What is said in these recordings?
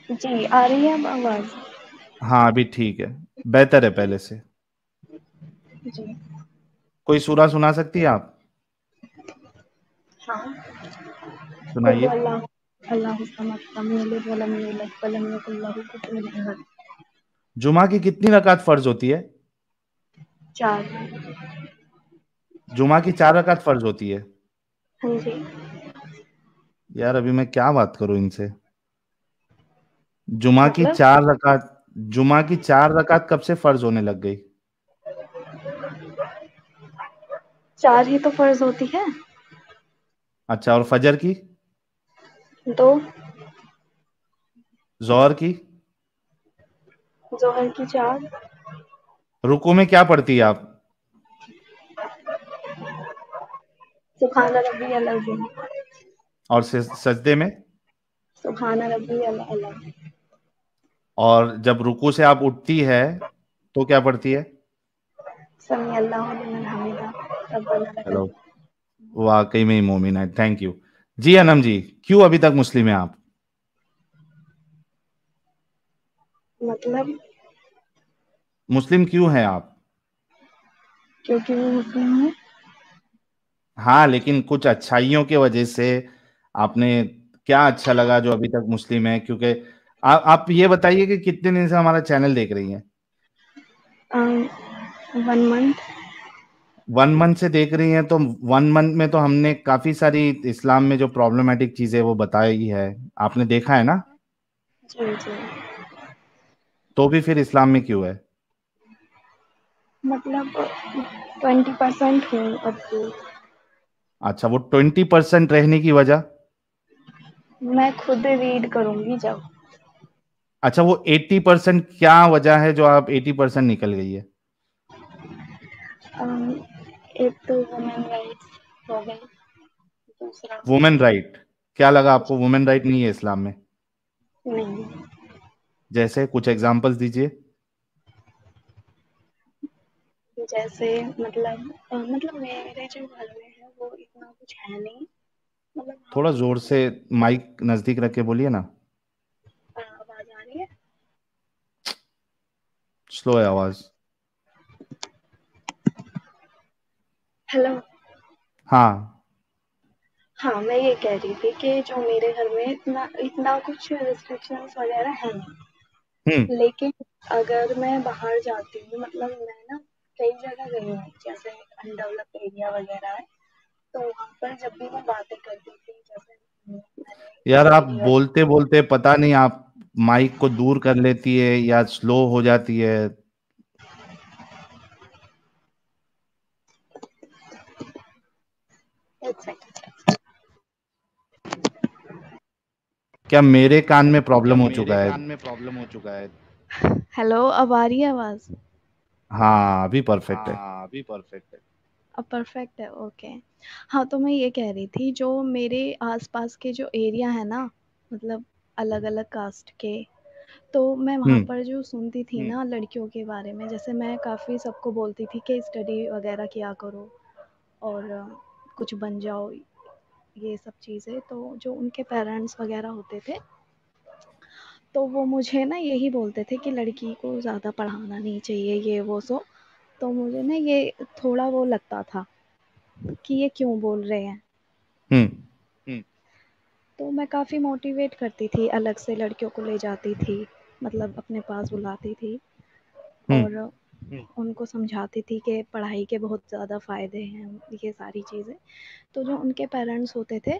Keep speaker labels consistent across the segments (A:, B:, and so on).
A: जी, आ रही है अब आवाज़?
B: हाँ अभी ठीक है, बेहतर है पहले से।
A: जी।
B: कोई सूरा सुना सकती है आप?
A: हाँ। कुल
B: सुनाइए।
A: हुवल्लाहु अल्लाहु समद लम यलिद वलम यूलद वलम यकुल लहू कुफुवन अहद।
B: जुमा की कितनी रकात फर्ज होती है?
A: 4।
B: जुमा की 4 रकात फर्ज होती है।
A: हाँ जी।
B: यार अभी मैं क्या बात करूं इनसे। जुमा की
A: मतलब
B: 4 रकात, जुमा की 4 रकात कब से फर्ज होने लग गई?
A: 4 ही तो फ़र्ज़ होती है।
B: अच्छा, और फजर की?
A: 2।
B: जोहर की?
A: ज़ोहर की 4।
B: रुकू में क्या पढ़ती है आप?
A: सुब्हान रब्बियल अज़ीम।
B: और सजदे में?
A: सुब्हान रब्बियल अला।
B: और जब रुकू से आप उठती है तो क्या पढ़ती है?
A: समी अल्लाहु लिमन हमिदा। रब्बना लकल।
B: हेलो। वाकई में ही मोमिन है, थैंक यू। जी अनम जी, क्यों अभी तक मुस्लिम है आप?
A: मतलब
B: मुस्लिम क्यों हैं आप?
A: क्योंकि वो मुस्लिम है।
B: हाँ लेकिन कुछ अच्छाइयों की वजह से आपने, क्या अच्छा लगा जो अभी तक मुस्लिम है? क्योंकि आप ये बताइए कि कितने दिन से हमारा चैनल देख रही हैं?
A: 1 मंथ।
B: 1 मंथ से देख रही हैं तो 1 मंथ में तो हमने काफी सारी इस्लाम में जो प्रॉब्लमेटिक चीजें वो बताई है, आपने देखा है ना?
A: जी, जी।
B: तो भी फिर इस्लाम में क्यों है?
A: मतलब 20% हूँ अब तो।
B: अच्छा, वो 20% रहने की वजह?
A: मैं खुद रीड करूँगी जब।
B: अच्छा, वो 80% क्या वजह है जो आप 80% निकल गई है?
A: अम, एक तो वुमेन राइट्स हो गई, दूसरा
B: वुमेन राइट? क्या लगा आपको
A: जी,
B: वुमेन राइट नहीं है इस्लाम में?
A: नहीं।
B: जैसे कुछ एग्जांपल्स दीजिए।
A: जैसे मतलब मेरे जो घर में है वो इतना कुछ है नहीं। मतलब
B: थोड़ा
A: हम
B: जोर से माइक नजदीक रख के बोलिए ना।
A: आवाज़ आ रही है?
B: स्लो है आवाज।
A: हेलो।
B: हाँ।
A: हाँ, मैं ये कह रही थी कि जो मेरे घर में इतना इतना कुछ रिस्ट्रिक्शंस वगैरह है
B: हम्म।
A: नहीं। लेकिन अगर मैं बाहर जाती हूँ, मतलब मैं ना कई जगह गई हूँ, जैसे अनडेवलप्ड एरिया वगैरह है, तो वहाँ पर जब भी मैं बातें करती थी, जैसे मैंने
B: यार आप
A: पहली बार।
B: बोलते बोलते पता नहीं आप माइक को दूर कर लेती है या स्लो हो जाती है।
A: एक सेकंड।
B: क्या मेरे कान में
A: क्या
B: प्रॉब्लम हो
A: मेरे
B: चुका है?
A: कान में प्रॉब्लम हो चुका है? हेलो, अब आ रही है आवाज़?
B: हाँ अभी परफेक्ट है।
A: हाँ, अभी परफेक्ट है। अब परफेक्ट है, ओके। हाँ, तो मैं ये कह रही थी, जो मेरे आसपास के जो एरिया है ना, मतलब अलग अलग कास्ट के, तो मैं वहाँ
B: हम्म।
A: पर जो सुनती थी ना लड़कियों के बारे में, जैसे मैं काफ़ी सबको बोलती थी कि स्टडी वगैरह किया करो और कुछ बन जाओ, ये सब चीज़ें, तो जो उनके पेरेंट्स वगैरह होते थे, तो वो मुझे ना यही बोलते थे कि लड़की को ज़्यादा पढ़ाना नहीं चाहिए, ये वो सो। तो मुझे ना ये थोड़ा वो लगता था कि ये क्यों बोल रहे हैं।
B: हम्म।
A: हुँ। तो मैं काफ़ी मोटिवेट करती थी, अलग से लड़कियों को ले जाती थी, मतलब अपने पास बुलाती थी
B: हम्म।
A: और उनको समझाती थी कि पढ़ाई के बहुत ज़्यादा फ़ायदे हैं, ये सारी चीज़ें। तो जो उनके पेरेंट्स होते थे,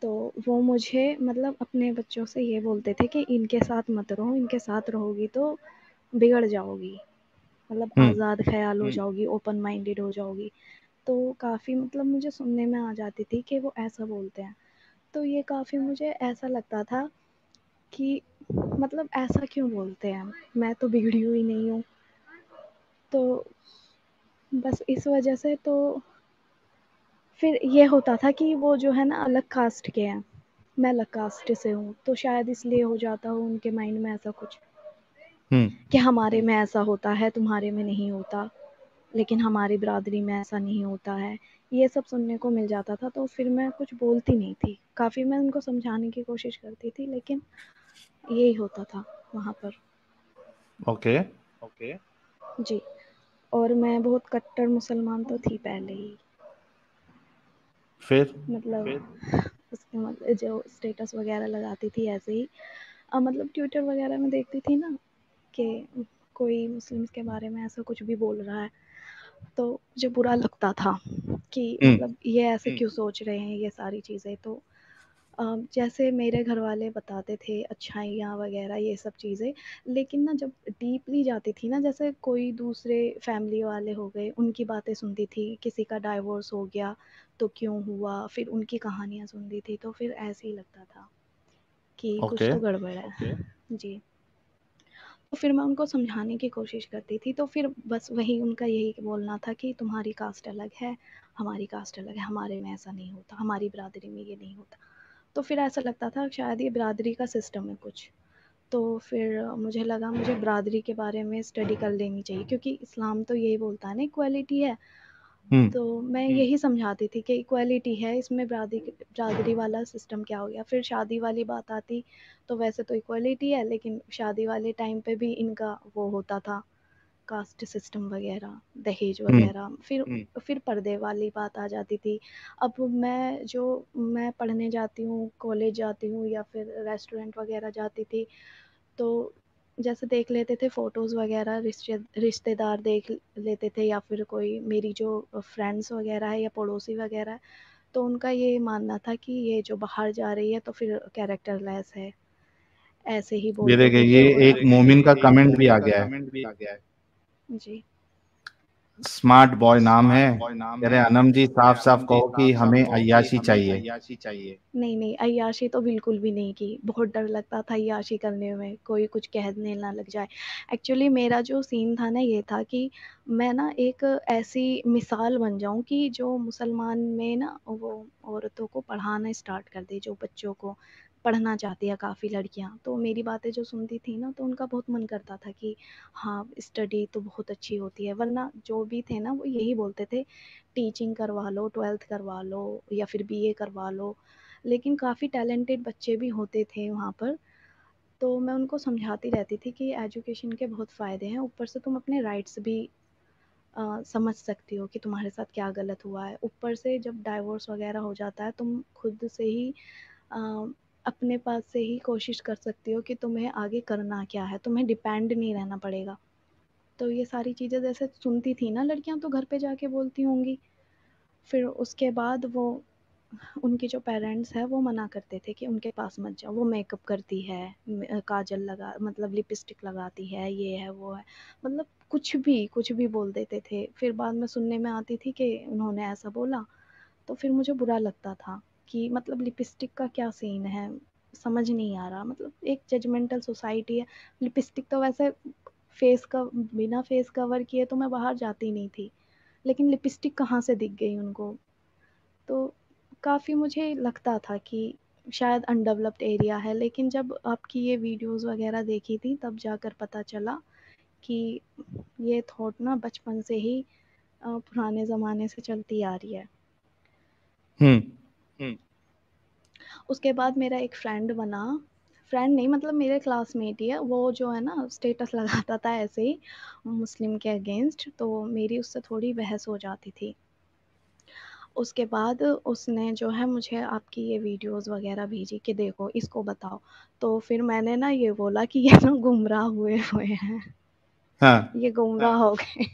A: तो वो मुझे मतलब अपने बच्चों से ये बोलते थे कि इनके साथ मत रहो, इनके साथ रहोगी तो बिगड़ जाओगी, मतलब
B: हम्म।
A: आज़ाद ख़्याल हो जाओगी, ओपन माइंडेड हो जाओगी। तो काफ़ी मतलब मुझे सुनने में आ जाती थी कि वो ऐसा बोलते हैं। तो ये काफ़ी मुझे ऐसा लगता था कि मतलब ऐसा क्यों बोलते हैं? मैं तो बिगड़ी हुई नहीं हूँ। तो बस इस वजह से तो फिर ये होता था कि वो जो है ना अलग कास्ट के हैं, मैं अलग कास्ट से हूँ, तो शायद इसलिए हो जाता हो उनके माइंड में ऐसा कुछ
B: हम्म।
A: कि हमारे में ऐसा होता है, तुम्हारे में नहीं होता, लेकिन हमारी बिरादरी में ऐसा नहीं होता है। ये सब सुनने को मिल जाता था, तो फिर मैं कुछ बोलती नहीं थी। काफ़ी मैं उनको समझाने की कोशिश करती थी, लेकिन यही होता था वहाँ पर।
B: ओके।
A: जी। और मैं बहुत कट्टर मुसलमान तो थी पहले ही।
B: फिर?
A: मतलब उसके मतलब जो स्टेटस वगैरह लगाती थी ऐसे ही, मतलब ट्विटर वगैरह में देखती थी ना कि कोई मुस्लिम्स के बारे में ऐसा कुछ भी बोल रहा है, तो मुझे बुरा लगता था कि
B: हुँ,
A: मतलब ये ऐसे क्यों सोच रहे हैं ये सारी चीज़ें। तो जैसे मेरे घर वाले बताते थे अच्छाइयाँ वगैरह ये सब चीज़ें, लेकिन ना जब डीपली जाती थी ना, जैसे कोई दूसरे फैमिली वाले हो गए, उनकी बातें सुनती थी, किसी का डाइवोर्स हो गया तो क्यों हुआ, फिर उनकी कहानियाँ सुनती थी, तो फिर ऐसे ही लगता था कि कुछ
B: ओके।
A: तो गड़बड़ है। जी। तो फिर मैं उनको समझाने की कोशिश करती थी, तो फिर बस वही उनका यही बोलना था कि तुम्हारी कास्ट अलग है, हमारी कास्ट अलग है, हमारे में ऐसा नहीं होता, हमारी बिरादरी में ये नहीं होता। तो फिर ऐसा लगता था शायद ये बिरादरी का सिस्टम है कुछ। तो फिर मुझे लगा मुझे बिरादरी के बारे में स्टडी कर लेनी चाहिए, क्योंकि इस्लाम तो यही बोलता है ना इक्वालिटी है।
B: हुँ,
A: तो मैं यही समझाती थी कि इक्वालिटी है, इसमें बिरादरी वाला सिस्टम क्या हो गया। फिर शादी वाली बात आती, तो वैसे तो इक्वालिटी है, लेकिन शादी वाले टाइम पे भी इनका वो होता था, कास्ट सिस्टम वगैरह, दहेज
B: हुँ,
A: वगैरह। फिर पर्दे वाली बात आ जाती थी। अब मैं पढ़ने जाती हूँ, कॉलेज जाती हूँ या फिर रेस्टोरेंट वगैरह जाती थी, तो जैसे देख लेते थे फ़ोटोज़ वगैरह, रिश्तेदार देख लेते थे या फिर कोई मेरी जो फ्रेंड्स वगैरह है या पड़ोसी वगैरह है, तो उनका ये मानना था कि ये जो बाहर जा रही है तो फिर कैरेक्टर लेस है, ऐसे ही
B: ये
A: बोलते
B: देखिए
A: थे
B: ये
A: फिर। और
B: एक मोमिन का कमेंट भी आ गया है।
A: जी।
B: स्मार्ट बॉय नाम है, कह रहे हैं अनम जी साफ-साफ कहो कि हमें अय्याशी चाहिए।
A: नहीं, नहीं, अय्याशी तो बिल्कुल भी नहीं की। बहुत डर लगता था अय्याशी करने में, कोई कुछ कहने ना लग जाए। एक्चुअली मेरा जो सीन था ना ये था कि मैं ना एक ऐसी मिसाल बन जाऊँ कि जो मुसलमान में ना वो औरतों को पढ़ाना स्टार्ट कर दे, जो बच्चों को पढ़ना चाहती है काफ़ी लड़कियाँ। तो मेरी बातें जो सुनती थी ना, तो उनका बहुत मन करता था कि हाँ, स्टडी तो बहुत अच्छी होती है। वरना जो भी थे ना वो यही बोलते थे, टीचिंग करवा लो, 12th करवा लो या फिर बीए करवा लो। लेकिन काफ़ी टैलेंटेड बच्चे भी होते थे वहाँ पर। तो मैं उनको समझाती रहती थी कि एजुकेशन के बहुत फ़ायदे हैं, ऊपर से तुम अपने राइट्स भी समझ सकती हो कि तुम्हारे साथ क्या गलत हुआ है। ऊपर से जब डाइवोर्स वगैरह हो जाता है, तुम खुद से ही अ, अपने पास से ही कोशिश कर सकती हो कि तुम्हें आगे करना क्या है, तुम्हें डिपेंड नहीं रहना पड़ेगा। तो ये सारी चीज़ें जैसे सुनती थी ना लड़कियाँ, तो घर पे जाके बोलती होंगी। फिर उसके बाद वो उनके जो पेरेंट्स हैं वो मना करते थे कि उनके पास मत जाओ, वो मेकअप करती है, काजल लगा मतलब लिपस्टिक लगाती है, ये है वो है, मतलब कुछ भी बोल देते थे। फिर बाद में सुनने में आती थी कि उन्होंने ऐसा बोला, तो फिर मुझे बुरा लगता था कि मतलब लिपस्टिक का क्या सीन है, समझ नहीं आ रहा। मतलब एक जजमेंटल सोसाइटी है। लिपस्टिक तो वैसे फेस का बिना फेस कवर किए तो मैं बाहर जाती नहीं थी, लेकिन लिपस्टिक कहाँ से दिख गई उनको। तो काफ़ी मुझे लगता था कि शायद अनडेवलप्ड एरिया है, लेकिन जब आपकी ये वीडियोज़ वगैरह देखी थी तब जाकर पता चला कि ये थॉट ना बचपन से ही पुराने ज़माने से चलती आ रही है।
B: हुँ,
A: उसके बाद मेरा एक फ्रेंड बना, फ्रेंड नहीं मतलब मेरे क्लासमेट ही है, वो जो है ना स्टेटस लगाता था ऐसे ही मुस्लिम के अगेंस्ट, तो मेरी उससे थोड़ी बहस हो जाती थी। उसके बाद उसने जो है मुझे आपकी ये वीडियोज़ वग़ैरह भेजी कि देखो इसको बताओ। तो फिर मैंने ना ये बोला कि ये ना गुमराह हुए हुए हैं,
B: हाँ,
A: ये गुमराह हो गए,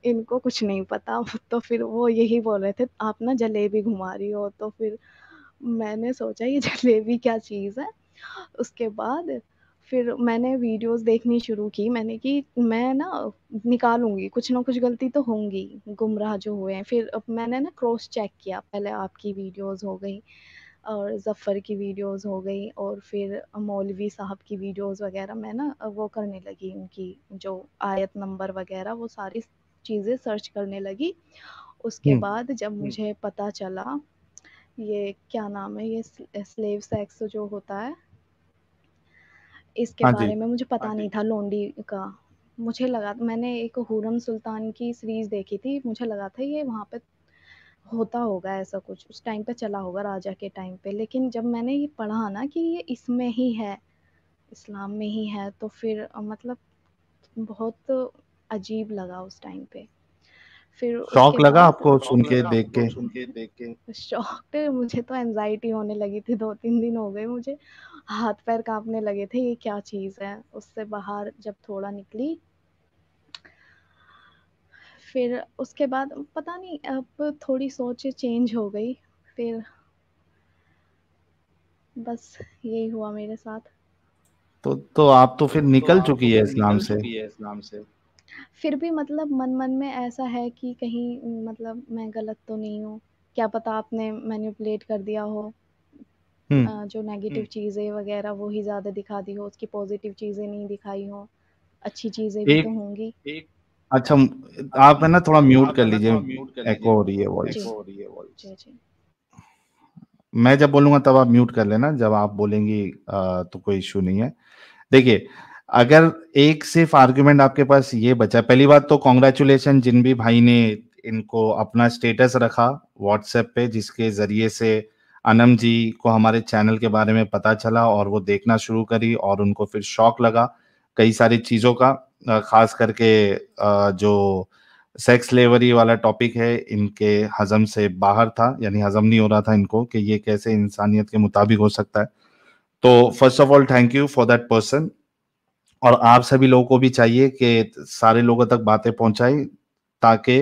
A: इनको कुछ नहीं पता। तो फिर वो यही बोल रहे थे आप ना जलेबी घुमा रही हो, तो फिर मैंने सोचा ये जलेबी क्या चीज़ है। उसके बाद फिर मैंने वीडियोज़ देखनी शुरू की, मैंने कि मैं ना निकालूँगी, कुछ ना कुछ गलती तो होंगी, गुमराह जो हुए हैं। फिर अब मैंने ना क्रॉस चेक किया, पहले आपकी वीडियोज़ हो गई और ज़फ़र की वीडियोज़ हो गई और फिर मौलवी साहब की वीडियोज़ वग़ैरह मैं ना वो करने लगी, उनकी जो आयत नंबर वग़ैरह वो सारी चीज़ें सर्च करने लगी। उसके
B: हुँ,
A: बाद जब मुझे पता चला ये क्या नाम है, ये स्लेव सेक्स जो होता है, इसके
B: हाँ जी,
A: बारे में मुझे पता नहीं था लोंडी का। मुझे लगा मैंने एक हुरम सुल्तान की सीरीज़ देखी थी, मुझे लगा था ये वहाँ पे होता होगा ऐसा कुछ, उस टाइम पे चला होगा राजा के टाइम पे। लेकिन जब मैंने ये पढ़ा ना कि ये इसमें ही है, इस्लाम में ही है, तो फिर मतलब बहुत अजीब लगा उस टाइम पे। फिर
B: शौक
A: उसके
B: लगा
A: बाद
B: आपको सुन
A: शौक
B: के,
A: लगा
B: देख
A: आपको
B: के?
A: सुन के, देख के? शौक मुझे तो एंग्ज़ायटी होने लगी थी, 2-3 दिन हो गए मुझे, हाथ-पैर काँपने लगे थे, ये क्या चीज़ है? उससे बाहर जब थोड़ा निकली, फिर उसके बाद पता नहीं अब थोड़ी सोच चेंज हो गई, फिर बस यही हुआ मेरे साथ।
B: तो आप तो फिर
A: तो
B: निकल
A: आप तो
B: चुकी है
A: फिर
B: इस्लाम
A: निकल
B: से।
A: चुकी है इस्लाम से। फिर भी मतलब मन-मन में ऐसा है कि कहीं मतलब मैं गलत तो नहीं हूँ, क्या पता आपने मैनिपुलेट कर दिया हो,
B: हम्म।
A: जो नेगेटिव चीज़ें वग़ैरह वो ही ज़्यादा दिखा दी हो, उसकी पॉज़िटिव चीज़ें नहीं दिखाई हों, अच्छी चीज़ें भी तो
B: एक
A: होंगी। एक
B: अच्छा,
A: अच्छा,
B: आप है ना थोड़ा म्यूट
A: आप
B: कर
A: है ना
B: लीजिए,
A: थोड़ा म्यूट कर लीजिए,
B: एको हो रही है वॉइस।
A: एको हो रही है वॉइस। जी, जी।
B: मैं जब बोलूंगा तब आप म्यूट कर लेना, जब आप बोलेंगी तो कोई इश्यू नहीं है। देखिए, अगर एक सिर्फ आर्गुमेंट आपके पास ये बचा, पहली बात तो कॉन्ग्रेचुलेशन जिन भी भाई ने इनको अपना स्टेटस रखा व्हाट्सएप पे, जिसके जरिए से अनम जी को हमारे चैनल के बारे में पता चला और वो देखना शुरू करी और उनको फिर शौक लगा कई सारी चीज़ों का, खास करके जो सेक्स स्लेवरी वाला टॉपिक है इनके हजम से बाहर था, यानी हजम नहीं हो रहा था इनको कि ये कैसे इंसानियत के मुताबिक हो सकता है। तो first of all thank you for that person. और आप सभी लोगों को भी चाहिए कि सारे लोगों तक बातें पहुंचाई, ताकि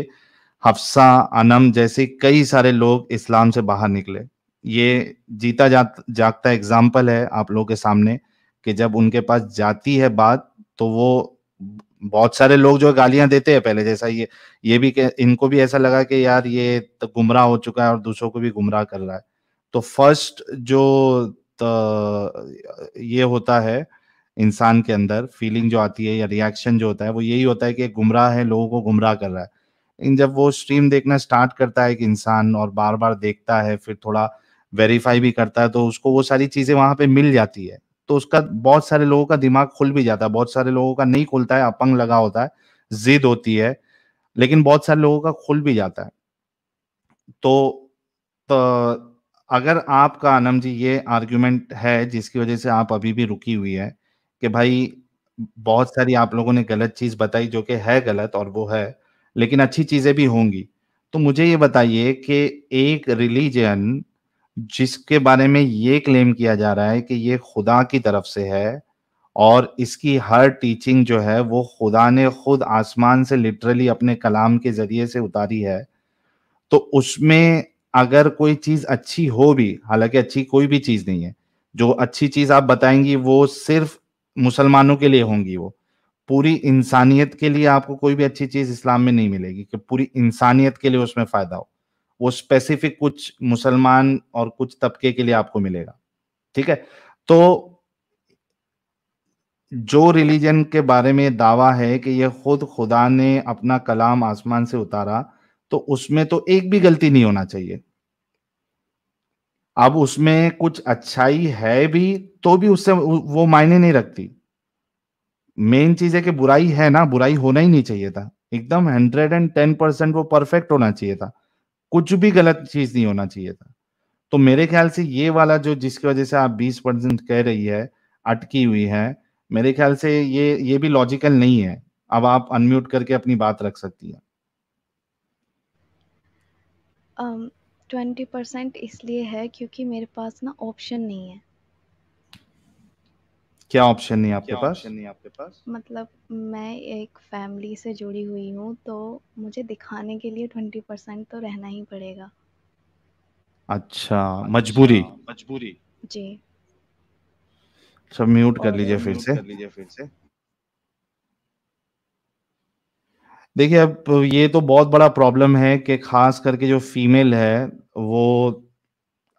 B: हफ्सा, अनम जैसे कई सारे लोग इस्लाम से बाहर निकले। ये जीता जागता एग्जाम्पल है आप लोगों के सामने कि जब उनके पास जाती है बात तो वो बहुत सारे लोग जो गालियां देते हैं पहले जैसा, ये भी इनको भी ऐसा लगा कि यार ये तो गुमराह हो चुका है और दूसरों को भी गुमराह कर रहा है। तो फर्स्ट जो ये होता है इंसान के अंदर फीलिंग जो आती है या रिएक्शन जो होता है वो यही होता है कि गुमराह है, लोगों को गुमराह कर रहा है। लेकिन जब वो स्ट्रीम देखना स्टार्ट करता है एक इंसान और बार बार देखता है, फिर थोड़ा वेरीफाई भी करता है, तो उसको वो सारी चीजें वहां पे मिल जाती है। तो उसका बहुत सारे लोगों का दिमाग खुल भी जाता है, बहुत सारे लोगों का नहीं खुलता है, अपंग लगा होता है, जिद होती है, लेकिन बहुत सारे लोगों का खुल भी जाता है। तो अगर आपका आनंद जी ये आर्ग्यूमेंट है जिसकी वजह से आप अभी भी रुकी हुई है कि भाई बहुत सारी आप लोगों ने गलत चीज बताई जो कि है गलत और वो है, लेकिन अच्छी चीजें भी होंगी, तो मुझे ये बताइए कि एक रिलीजन जिसके बारे में ये क्लेम किया जा रहा है कि ये खुदा की तरफ से है और इसकी हर टीचिंग जो है वो खुदा ने खुद आसमान से लिटरली अपने कलाम के जरिए से उतारी है, तो उसमें अगर कोई चीज अच्छी हो भी, हालांकि अच्छी कोई भी चीज नहीं है, जो अच्छी चीज आप बताएंगी वो सिर्फ मुसलमानों के लिए होंगी, वो पूरी इंसानियत के लिए आपको कोई भी अच्छी चीज इस्लाम में नहीं मिलेगी कि पूरी इंसानियत के लिए उसमें फायदा हो। वो स्पेसिफिक कुछ मुसलमान और कुछ तबके के लिए आपको मिलेगा। ठीक है। तो जो रिलीजन के बारे में दावा है कि ये खुद खुदा ने अपना कलाम आसमान से उतारा, तो उसमें तो एक भी गलती नहीं होना चाहिए। अब उसमें कुछ अच्छाई है भी तो भी उससे वो मायने नहीं रखती। मेन चीज है कि बुराई है ना, बुराई होना ही नहीं चाहिए था, एकदम 110% वो परफेक्ट होना चाहिए था, कुछ भी गलत चीज नहीं होना चाहिए था। तो मेरे ख्याल से ये वाला जो जिसकी वजह से आप 20% कह रही है अटकी हुई है, मेरे ख्याल से ये भी लॉजिकल नहीं है। अब आप अनम्यूट करके अपनी बात रख सकती है।
A: 20% इसलिए है क्योंकि मेरे पास ना ऑप्शन नहीं है।
B: क्या ऑप्शन नहीं है आपके
A: क्या
B: पास?
A: ऑप्शन नहीं है आपके पास? मतलब मैं एक फैमिली से जुड़ी हुई हूँ, तो मुझे दिखाने के लिए 20% तो रहना ही पड़ेगा।
B: अच्छा,
A: अच्छा,
B: मजबूरी।
A: मजबूरी। जी।
B: सब म्यूट कर
A: और
B: लीजिए फिर
A: म्यूट
B: से।
A: कर लीजिए फिर से।
B: देखिए, अब ये तो बहुत बड़ा प्रॉब्लम है कि खास करके जो फीमेल है वो,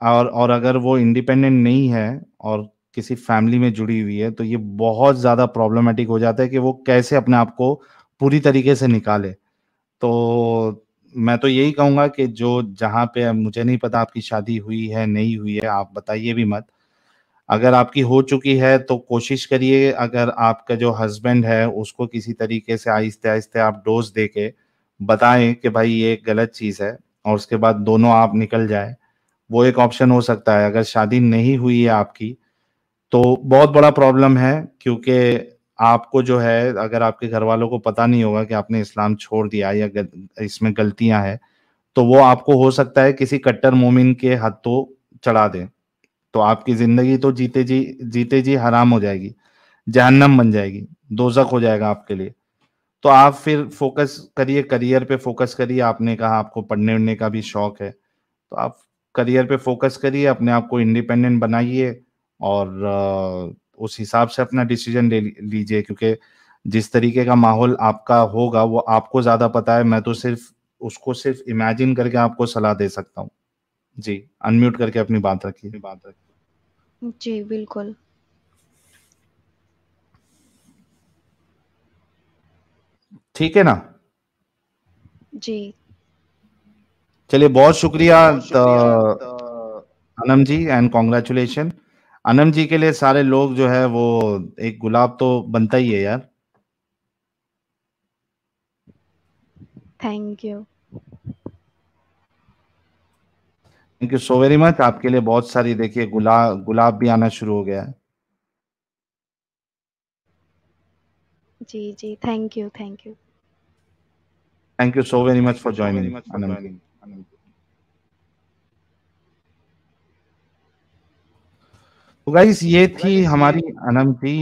B: और अगर वो इंडिपेंडेंट नहीं है और किसी फैमिली में जुड़ी हुई है, तो ये बहुत ज़्यादा प्रॉब्लमेटिक हो जाता है कि वो कैसे अपने आप को पूरी तरीके से निकाले। तो मैं तो यही कहूँगा कि जो जहाँ पे, मुझे नहीं पता आपकी शादी हुई है नहीं हुई है, आप बताइए भी मत। अगर आपकी हो चुकी है तो कोशिश करिए, अगर आपका जो हस्बैंड है उसको किसी तरीके से आहिस्ते आहिस्ते आप डोज दे के बताएं कि भाई ये एक गलत चीज़ है, और उसके बाद दोनों आप निकल जाए, वो एक ऑप्शन हो सकता है। अगर शादी नहीं हुई है आपकी तो बहुत बड़ा प्रॉब्लम है, क्योंकि आपको जो है, अगर आपके घर वालों को पता नहीं होगा कि आपने इस्लाम छोड़ दिया या इसमें गलतियां हैं, तो वो आपको हो सकता है किसी कट्टर मोमिन के हाथों चढ़ा दें। तो आपकी जिंदगी तो जीते जी हराम हो जाएगी, जहन्नम बन जाएगी, दोजख हो जाएगा आपके लिए। तो आप फिर फोकस करिए, करियर पे फोकस करिए। आपने कहा आपको पढ़ने उढ़ने का भी शौक है, तो आप करियर पे फोकस करिए, अपने आप को इंडिपेंडेंट बनाइए, और उस हिसाब से अपना डिसीजन ले लीजिए, क्योंकि जिस तरीके का माहौल आपका होगा वो आपको ज़्यादा पता है। मैं तो सिर्फ इमेजिन करके आपको सलाह दे सकता हूँ। जी, अनम्यूट करके अपनी बात रखिए।
A: जी, बिल्कुल।
B: ठीक है ना?
A: जी।
B: चलिए, बहुत शुक्रिया अनम जी, एंड कॉन्ग्रेचुलेशन। अनम जी के लिए सारे लोग जो है वो एक गुलाब तो बनता ही है यार।
A: Thank you.
B: Thank you so very much. आपके लिए बहुत सारी, देखिए, गुलाब भी आना शुरू हो गया है।
A: जी, जी। Thank you, thank you.
B: Thank you so very much for joining Anam ji. तो गाइस, ये थी हमारी अनम जी।